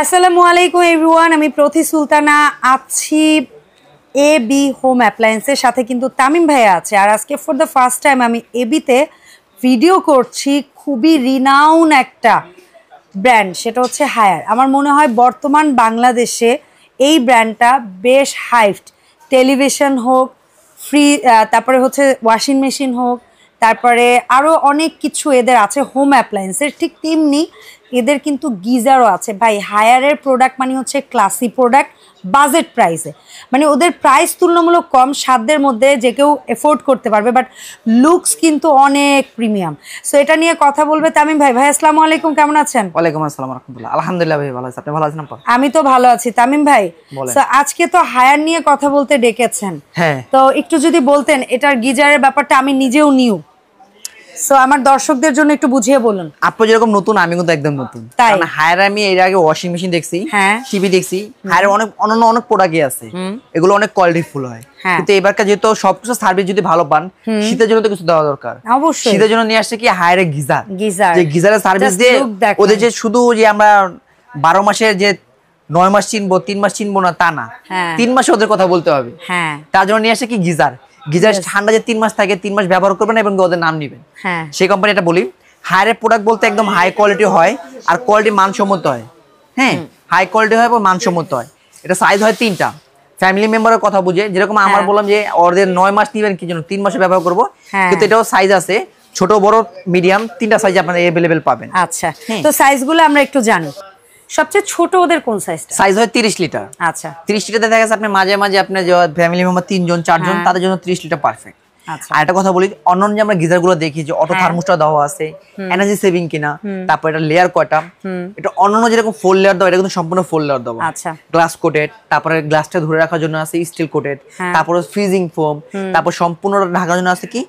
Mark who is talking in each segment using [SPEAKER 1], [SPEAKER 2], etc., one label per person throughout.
[SPEAKER 1] আসসালামু আলাইকুম এভরিওয়ান, আমি প্রতি সুলতানা আছি এবি হোম অ্যাপ্লায়েন্সের সাথে, কিন্তু তামিম ভাইয়া আছে। আর আজকে ফর দ্য ফার্স্ট টাইম আমি এবিতে ভিডিও করছি খুবই রিনাউন একটা ব্র্যান্ড, সেটা হচ্ছে হায়ার। আমার মনে হয় বর্তমান বাংলাদেশে এই ব্র্যান্ডটা বেশ হাইপড। টেলিভিশন হোক, তারপরে হচ্ছে ওয়াশিং মেশিন হোক, তারপরে আরও অনেক কিছু এদের আছে হোম অ্যাপ্লায়েন্সের। ঠিক তেমনি এদের কিন্তু গিজারও আছে। ভাই হায়ারের প্রোডাক্ট মানে হচ্ছে ক্লাসি প্রোডাক্ট, বাজেট প্রাইসে। মানে ওদের প্রাইস তুলনামূলক কম, সাধ্যের মধ্যে যে কেউ এফোর্ড করতে পারবে, বাট লুকস কিন্তু অনেক প্রিমিয়াম। সো এটা নিয়ে কথা বলবে তামিম ভাই। ভাই আসসালামু আলাইকুম, কেমন আছেন?
[SPEAKER 2] ওয়ালাইকুম আসসালাম রাহমাতুল্লাহ। আলহামদুলিল্লাহ ভাই ভালো আছি, আপনি ভালো আছেন?
[SPEAKER 1] আমি তো ভালো আছি। তামিম ভাই, সো আজকে তো হায়ার নিয়ে কথা বলতে ডেকেছেন, হ্যাঁ, তো একটু যদি বলতেন এটার গিজারের ব্যাপারটা। আমি নিজেও নিউ, সো আমার দর্শকদের জন্য একটু বুঝিয়ে বলুন।
[SPEAKER 2] আপনি যেরকম নতুন, আমি কিন্তু একদম নতুন। কারণ হায়ার আমি এর আগে ওয়াশিং মেশিন দেখছি, টিভি দেখছি, হায়ার অনেক অন্যান্য অনেক প্রোডাক্টই আছে, এগুলো অনেক কোয়ালিটিফুল হয়। কিন্তু এবারকার যেহেতু সবকিছু সার্ভিস যদি ভালো পান, শীতের জন্য তো কিছু দেওয়া দরকার। অবশ্যই শীতের জন্য নিয়ে আসছে কি হায়ারের গিজার, যে গিজারের সার্ভিস দিয়ে ওদের যে শুধু যে আমরা 12 মাসের যে 9 মাস চিনবো, 3 মাস চিনবো না তা না, 3 মাসে ওদের কথা বলতে হবে। তার জন্য নিয়ে আসছে কি গিজার। গিজার ঠান্ডা যে 3 মাস থাকে, 3 মাস ব্যবহার করবেন এবং ওদের নাম নিবেন, সেই কোম্পানি। এটা বলি, হায়ারের প্রোডাক্ট বলতে একদম হাই কোয়ালিটি হয়, আর কোয়ালিটি মানসম্মত হয়। হ্যাঁ, হাই কোয়ালিটি হয় এবং মানসম্মত হয়। এটা সাইজ হয় 3টা, ফ্যামিলি মেম্বারের কথা বুঝে। যেরকম আমার বললাম যে ওদের 9 মাস নিবেন কি জন্য, 3 মাসে ব্যবহার করবো, কিন্তু এটাও সাইজ আছে, ছোট বড় মিডিয়াম 3টা সাইজ আপনারা अवेलेबल পাবেন।
[SPEAKER 1] আচ্ছা, তো সাইজগুলো আমরা একটু জানি। সবচেয়ে ছোট ওদের কোন সাইজটা?
[SPEAKER 2] সাইজ হয় 30 লিটার।
[SPEAKER 1] আচ্ছা,
[SPEAKER 2] 30 লিটার দেখা গেছে আপনি মাঝে মাঝে আপনার যে ফ্যামিলি মেম্বার 3 জন 4 জন, তাদের জন্য 30 লিটার পারফেক্ট। আচ্ছা, আর একটা কথা বলি, অন্যান্য যে আমরা গিজার গুলো দেখি যে অটো থার্মোস্টার দেওয়া আছে, এনার্জি সেভিং কিনা, তারপর এটা লেয়ার কয়টা, এটা অন্যান্য যেরকম 4 লেয়ার দেওয়া, এটা কিন্তু সম্পূর্ণ 4 লেয়ার দেওয়া। আচ্ছা, গ্লাস কোটেড, তারপরে গ্লাসটা ধরে রাখার জন্য আছে স্টিল কোটেড, তারপরে ফ্রিজিং ফোম, তারপর সম্পূর্ণ ঢাকার জন্য আছে কি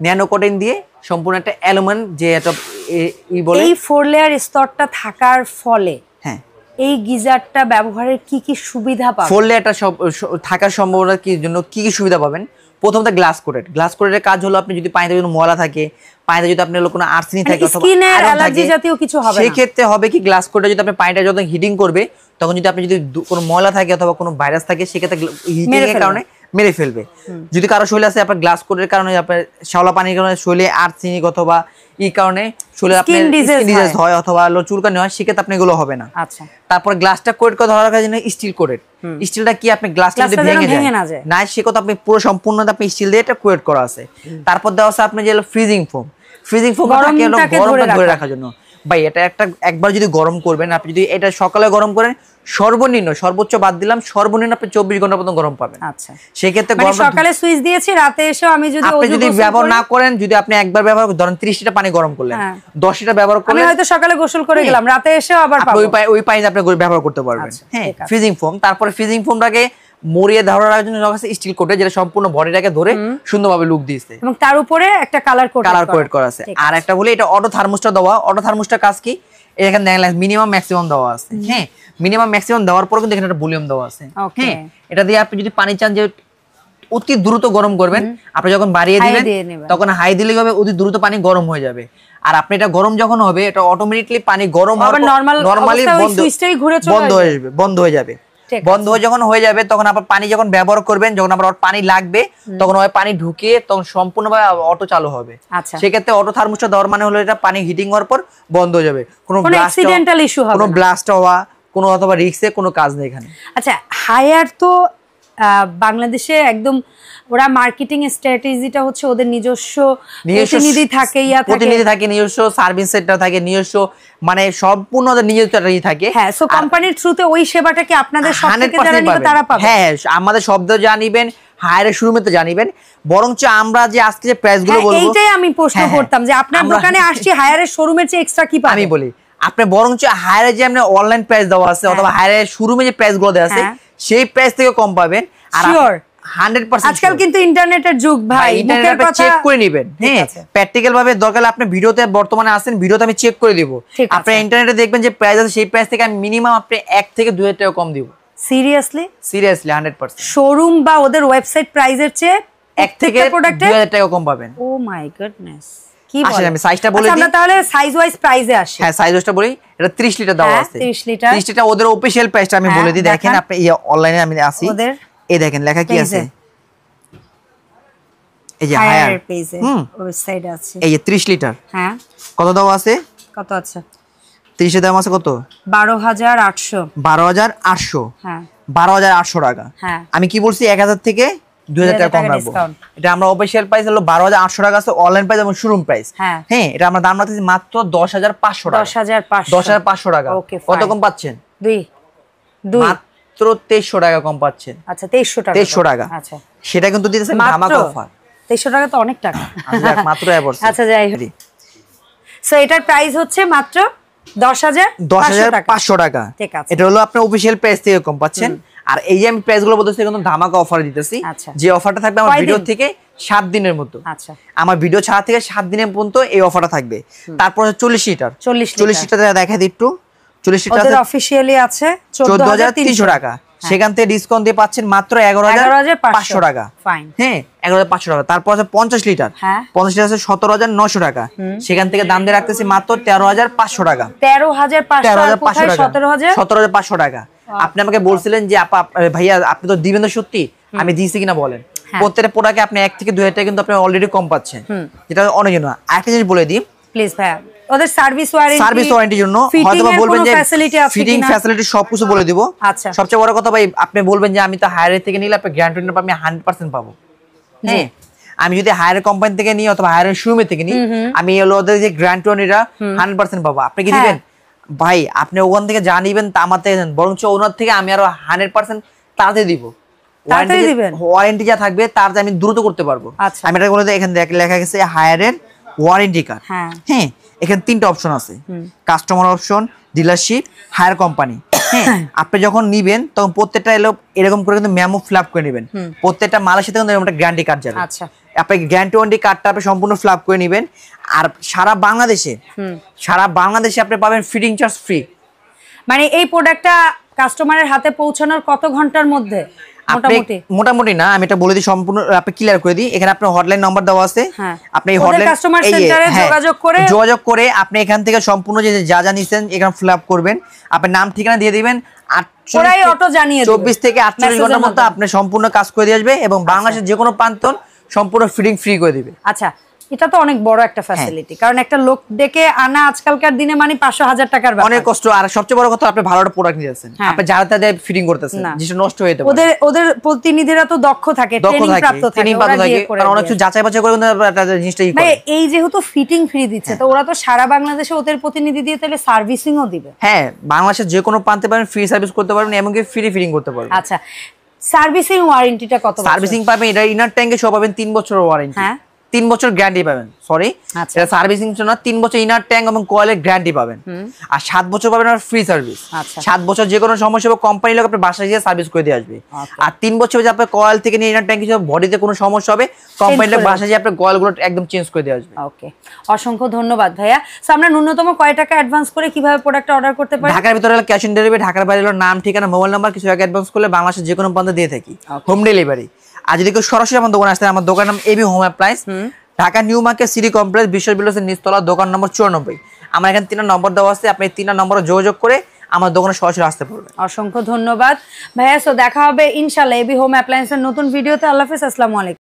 [SPEAKER 2] ন্যানো কোটিং দিয়ে সম্পূর্ণ একটা অ্যালুমিনিয়াম, যে এটা বলে
[SPEAKER 1] এই 4 লেয়ার স্তরটা থাকার ফলে এই গিজারটা ব্যবহারের কি কি সুবিধা পাবেন?
[SPEAKER 2] 4 লেয়ারটা থাকার সম্ভাবনা কি জন্য কি কি সুবিধা পাবেন? প্রথমত গ্লাস কোটেড। গ্লাস কোটেডের কাজ হলো আপনি যদি পানিতে কোনো ময়লা থাকে, পানিতে যদি আপনার কোনো আর্সেনিক থাকে অথবা
[SPEAKER 1] স্কিনের অ্যালার্জি জাতীয় কিছু হবে না,
[SPEAKER 2] সেই ক্ষেত্রে হবে কি গ্লাস কোটেড যদি আপনি পানিটা যখন হিটিং করবে, তখন যদি আপনি যদি কোনো ময়লা থাকে অথবা কোনো ভাইরাস থাকে, সেক্ষেত্রে হিটিং এর কারণে মেরে ফেলবে। যদি কারো শরীরে আছে আপনার গ্লাস কোটের কারণে, আপনার শ্যাওলা পানির কারণে শরীরে আর্সেনিক অথবা এই কারণে শরীরে আপনার স্কিন ডিজিজ হয় অথবা চুলকানি হয়, সেক্ষেত্রে আপনি এগুলো হবে না। আচ্ছা, তারপর গ্লাসটা কোট করে ধরা রাখার জন্য স্টিল কোটেড। স্টিলটা কি আপনি গ্লাসটা যদি ভেঙে যায় না, সে কথা আপনি পুরো সম্পূর্ণ আপনি স্টিল দিয়ে এটা কোট করা আছে। তারপর দেওয়া আছে আপনি যে ফ্রিজিং ফোম। ফ্রিজিং ফোম থাকে হলো গরমটা ধরে রাখার জন্য। ভাই এটা একবার যদি গরম করবেন, আপনি যদি এটা সকালে গরম করেন, সর্বনিম্ন সর্বোচ্চ বাদ দিলাম, সর্বনিম্ন আপনি 24 ঘন্টা পর্যন্ত গরম পাবেন। আচ্ছা, সেই ক্ষেত্রে
[SPEAKER 1] সকালে সুইচ দিয়েছি, রাতে এসে আমি
[SPEAKER 2] যদি ব্যবহার না করেন, যদি আপনি একবার ব্যবহার ধরেন 30 লিটার পানি গরম করলেন, 10 লিটার ব্যবহার করলেন,
[SPEAKER 1] আমি হয়তো সকালে গোসল করে গেলাম, রাতে এসে আবার পাবো,
[SPEAKER 2] ওই পানি আপনি ব্যবহার করতে পারবেন। হ্যাঁ, ফ্রিজিং ফোম। তারপরে ফ্রিজিং ফোমটাকে মরিয়ে ধরে রাখার জন্য স্টিল কোটে, যেটা সম্পূর্ণ বডিটাকে ধরে সুন্দরভাবে লুক দিয়েছে,
[SPEAKER 1] এবং তার উপরে একটা কালার
[SPEAKER 2] কোট করা আছে। আর একটা বলি, এটা অটো থার্মোস্টার দেওয়া। অটো থার্মোস্টার কাজ কি, এখানে দেখেন মিনিমাম ম্যাক্সিমাম দেওয়া আছে। হ্যাঁ, মিনিমাম ম্যাক্সিমাম দেওয়ার পর কিন্তু এখানে একটা ভলিউম দেওয়া আছে। হ্যাঁ, এটা দিয়ে আপনি যদি পানি চান যে অতি দ্রুত গরম করবেন, আপনি যখন বাড়িয়ে দিবেন তখন হাই দিলে হবে অতি দ্রুত পানি গরম হয়ে যাবে। আর আপনি এটা গরম যখন হবে, এটা অটোমেটিক্যালি পানি গরম হবে, নরমালি বন্ধ হয়ে যাবে। বন্ধ যখন হয়ে যাবে, তখন আবার পানি যখন ব্যবহার করবেন, যখন আবার পানি লাগবে, তখন ওই পানি ঢুকিয়ে তখন সম্পূর্ণভাবে অটো চালু হবে। সেক্ষেত্রে অটো থার্মোস্টার দেওয়ার মানে হলো এটা পানি হিটিং হওয়ার পর বন্ধ হয়ে যাবে, কোনো
[SPEAKER 1] অ্যাক্সিডেন্টাল ইস্যু হবে না,
[SPEAKER 2] কোনো ব্লাস্ট হওয়া, কোনো অথবা রিস্কে কোনো কাজ নেই এখানে।
[SPEAKER 1] আচ্ছা, হায়ার তো বাংলাদেশে একদম ওরা মার্কেটিং স্ট্র্যাটেজিটা হচ্ছে ওদের নিজস্ব প্রতিনিধি থাকে,
[SPEAKER 2] নিজস্ব সার্ভিস সেন্টার থাকে, নিজস্ব মানে সম্পূর্ণ ওদের নিজস্ব স্ট্র্যাটেজি থাকে।
[SPEAKER 1] হ্যাঁ, সো কোম্পানির থ্রুতে ওই সেবাটা কি আপনাদের সব থেকে যারা নিবে তারা পাবে?
[SPEAKER 2] হ্যাঁ, আমাদের শব্দ জানিবেন, হায়ারের শুরুতে তো জানিবেন। বরঞ্চ আমরা যে আজকে যে প্রাইসগুলো বলবো,
[SPEAKER 1] এইটাই আমি প্রশ্ন করতাম যে আপনার দোকানে আসছি, হায়ারের শোরুমের চেয়ে এক্সট্রা কি পাবে?
[SPEAKER 2] আমি বলি, আপনি বরঞ্চ হায়ারে যে আমরা অনলাইন প্রাইস দেওয়া আছে অথবা হায়ারের শোরুমে যে প্রাইসগুলো দেওয়া আছে, সেই প্রাইস থেকে কম পাবেন। আর 100%
[SPEAKER 1] আজকাল কিন্তু ইন্টারনেটের যুগ ভাই,
[SPEAKER 2] ইন্টারনেটে চেক করে নেবেন। হ্যাঁ, প্র্যাকটিক্যাল ভাবে দরকার আপনি ভিডিওতে বর্তমানে আছেন, ভিডিওতে আমি চেক করে দেব। আপনি ইন্টারনেটে দেখবেন যে প্রাইস আছে, সেই প্রাইস থেকে আমি মিনিমাম আপনি 1 থেকে 2 টাকা কম দিব।
[SPEAKER 1] সিরিয়াসলি
[SPEAKER 2] 100%
[SPEAKER 1] শোরুম বা ওদের ওয়েবসাইট প্রাইসের চেয়ে
[SPEAKER 2] 1 থেকে 2 টাকা কম পাবেন।
[SPEAKER 1] ও মাই গডনেস, কি
[SPEAKER 2] আসেন আমি সাইজটা বলে দিই।
[SPEAKER 1] আমরা তাহলে সাইজ ওয়াইজ প্রাইসে আসি।
[SPEAKER 2] হ্যাঁ সাইজ ওয়াইজটা বলি। এটা 30 লিটার দাও আছে।
[SPEAKER 1] 30 লিটার।
[SPEAKER 2] 30 লিটার ওদের অফিশিয়াল প্রাইসটা আমি বলে দিই। দেখেন আপনি অনলাইনে আমি আসি।
[SPEAKER 1] ওদের
[SPEAKER 2] এই দেখেন লেখা কি আছে? এই যে হায়ার
[SPEAKER 1] পেজে ওয়েবসাইটে আছে।
[SPEAKER 2] এই যে 30 লিটার।
[SPEAKER 1] হ্যাঁ
[SPEAKER 2] কত দাম আছে?
[SPEAKER 1] কত আছে?
[SPEAKER 2] 30 এর দাম আছে কত?
[SPEAKER 1] 12800।
[SPEAKER 2] 12800।
[SPEAKER 1] হ্যাঁ
[SPEAKER 2] 12800 টাকা।
[SPEAKER 1] হ্যাঁ
[SPEAKER 2] আমি কি বলছি 1000 থেকে 2000 টাকা কম রাখবো। এটা আমরা অফিশিয়াল প্রাইস হলো 12800 টাকা আছে, অনলাইন প্রাইস এবং শোরুম প্রাইস। হ্যাঁ এটা আমরা দাম রাখতেছি মাত্র 10500 টাকা। 10500 টাকা। কত কম পাচ্ছেন? 2 মাত্র 2300 টাকা কম পাচ্ছেন।
[SPEAKER 1] আচ্ছা 2300 টাকা।
[SPEAKER 2] 2300 টাকা। আচ্ছা সেটা কিন্তু দিতেছেন ধামাকা অফার।
[SPEAKER 1] 2300 টাকা তো অনেক টাকা।
[SPEAKER 2] মাত্র এবারে।
[SPEAKER 1] আচ্ছা যাই হোক। সো এটার প্রাইস হচ্ছে মাত্র 10500 টাকা। ঠিক আছে
[SPEAKER 2] এটা হলো আপনার অফিশিয়াল প্রাইস থেকে কম পাচ্ছেন। আর এই যে আমি প্রাইস গুলো বলতেছি কিন্তু ধামাকা অফার দিতেছি। যে অফারটা থাকবে আমার ভিডিও থেকে 7 দিনের মতো। আচ্ছা আমার ভিডিও ছাড়া থেকে 7 দিনের পর্যন্ত এই অফারটা থাকবে। তারপর 40 লিটার। 40 লিটার দেখা দিই একটু। 40 লিটার
[SPEAKER 1] ওদের অফিশিয়ালি আছে
[SPEAKER 2] 14300 টাকা। সেখান থেকে ডিসকাউন্ট দিয়ে পাচ্ছেন মাত্র 11500 টাকা। ফাইন। হ্যাঁ 11500 টাকা। তারপর আছে 50 লিটার। 50 লিটার আছে 17900 টাকা। সেখান থেকে দাম দিয়ে রাখতেছি মাত্র 13500 টাকা। 13500 টাকা। আপনি আমাকে বলছিলেন যে আপা ভাইয়া আপনি তো দিবেন না, সত্যি আমি দিয়েছি কিনা বলেন। প্রত্যেকটা প্রোডাক্টে আপনি 1 থেকে 2000 টাকা কিন্তু আপনি অলরেডি কম পাচ্ছেন, যেটা অনেক জন্য। আরেকটা জিনিস বলে দিই
[SPEAKER 1] প্লিজ ভাইয়া, ওদের সার্ভিস ওয়ারেন্টির জন্য
[SPEAKER 2] হয়তো বলবেন যে ফিটিং ফ্যাসিলিটি সবকিছু বলে দিব। আচ্ছা সবচেয়ে বড় কথা ভাই আপনি বলবেন যে আমি তো হায়ার থেকে নিলে আপনি গ্যারান্টি নেব, আমি 100% পাবো। হ্যাঁ আমি যদি হায়ার কোম্পানি থেকে নিই অথবা হায়ার শোরুমে থেকে নিই আমি হলো ওদের যে গ্যারান্টি ওনিরা 100% পাবো। আপনি কি দিবেন ভাই? আপনি ওখান থেকে যা নিবেন তা আমার থেকে বরং ওনার থেকে আমি আরো 100% তাড়াতাড়ি দিব। ওয়ারেন্টি যা থাকবে তার আমি দ্রুত করতে পারবো। আমি এটা বলে দিই, এখানে লেখা গেছে হায়ারের ওয়ারেন্টি কার্ড। হ্যাঁ এখানে 3টা অপশন আছে, customer option, dealership, higher company. হ্যাঁ আপনি যখন নিবেন তখন প্রত্যেকটা এরকম করে কিন্তু মেমো ফিল আপ করে নেবেন। প্রত্যেকটা মালের সাথে কিন্তু একটা গ্যারান্টি কার্ড যাবে। আচ্ছা আপনি গ্যারান্টি ওয়ারেন্টি কার্ডটা আপনি সম্পূর্ণ ফিল আপ করে নেবেন। আর সারা বাংলাদেশে আপনি পাবেন ফিটিং চার্জ ফ্রি।
[SPEAKER 1] মানে এই প্রোডাক্টটা কাস্টমারের হাতে পৌঁছানোর কত ঘন্টার মধ্যে?
[SPEAKER 2] মোটামুটি না, আমি এটা বলে দিই সম্পূর্ণ আপনি ক্লিয়ার করে দিই। এখানে আপনার হটলাইন নাম্বার দেওয়া আছে, আপনি এই হটলাইন
[SPEAKER 1] কাস্টমার সেন্টারে
[SPEAKER 2] যোগাযোগ করে আপনি এখান থেকে সম্পূর্ণ যে যা যা নিছেন এখানে ফিল আপ করবেন, আপনার নাম ঠিকানা দিয়ে দিবেন। 24 থেকে 48 ঘন্টার মধ্যে আপনি সম্পূর্ণ কাজ করে দিয়ে আসবে এবং বাংলাদেশের যে কোনো প্রান্ত সম্পূর্ণ ফিটিং ফ্রি করে দিবে।
[SPEAKER 1] আচ্ছা এটা তো অনেক বড় একটা ফ্যাসিলিটি, কারণ একটা লোক ডেকে আনা আজকালকার দিনে মানে 500,000 টাকার ব্যাপার,
[SPEAKER 2] অনেক কষ্ট। আর সবচেয়ে বড় কথা আপনি ভালো একটা প্রোডাক্ট নিয়েছেন, আপনি যারা তাদের ফিটিং করতেছেন যেটা নষ্ট হয়ে যেতে পারে।
[SPEAKER 1] ওদের প্রতিনিধিরা তো দক্ষ থাকে, ট্রেনিং প্রাপ্ত থাকে,
[SPEAKER 2] কারণ অনেক কিছু যাচাই বাছাই করে কিন্তু জিনিসটাই করে।
[SPEAKER 1] এই যেহেতু ফিটিং ফ্রি দিচ্ছে তো ওরা তো সারা বাংলাদেশে ওদের প্রতিনিধি দিয়ে তাহলে সার্ভিসিংও দিবে।
[SPEAKER 2] হ্যাঁ বাংলাদেশের যে কোনো প্রান্তে পারেন ফ্রি সার্ভিস করতে পারবেন, এমনকি ফ্রি ফিটিং করতে পারবেন।
[SPEAKER 1] আচ্ছা সার্ভিসিং ওয়ারেন্টিটা কত?
[SPEAKER 2] সার্ভিসিং পাবেন এটা ইনার ট্যাঙ্কে সব পাবেন 3 বছরের ওয়ারেন্টি। হ্যাঁ 3 বছর গ্যারান্টি পাবেন। সরি এটা সার্ভিসিং জন্য 3 বছর ইনার ট্যাঙ্ক এবং কয়েলের গ্যারান্টি পাবেন। আর 7 বছর পাবেন আর ফ্রি সার্ভিস। 7 বছর যে কোনো সমস্যা হবে কোম্পানি লোক আপনার বাসায় গিয়ে সার্ভিস করে দিয়ে আসবে। আর 3 বছর যে আপনার কয়েল থেকে নিয়ে ইনার ট্যাঙ্ক হিসেবে বডিতে কোনো সমস্যা হবে কোম্পানি লোক বাসায় গিয়ে আপনার কয়েলগুলো একদম চেঞ্জ করে দিয়ে আসবে।
[SPEAKER 1] ওকে অসংখ্য ধন্যবাদ ভাইয়া। সো আমরা ন্যূনতম কয় টাকা অ্যাডভান্স করে কিভাবে প্রোডাক্ট অর্ডার করতে পারি?
[SPEAKER 2] ঢাকার ভিতরে হলো ক্যাশ অন ডেলিভারি, ঢাকার বাইরে হলো নাম ঠিকানা মোবাইল নাম্বার কিছু টাকা অ্যাডভান্স করলে বাংলাদেশের যে কোনো প্রান্তে দিয়ে থাকি হোম ডেলিভারি। আর যদি কেউ সরাসরি আমার দোকানে আসতে, আমার দোকানের নাম AB home appliance, Dhaka new market city complex, বিশ্ববিদ্যালয়ের নিচতলা, দোকান নম্বর 94। আমার এখানে 3টা নম্বর দেওয়া আছে, আপনি 3টা নম্বরে যোগাযোগ করে আমার দোকানে সরাসরি আসতে পারবেন।
[SPEAKER 1] অসংখ্য ধন্যবাদ ভাইয়া। সো দেখা হবে ইনশাআল্লাহ এবি হোম অ্যাপ্লায়েন্সের নতুন ভিডিওতে। আল্লাহ হাফেজ, আসসালামু আলাইকুম।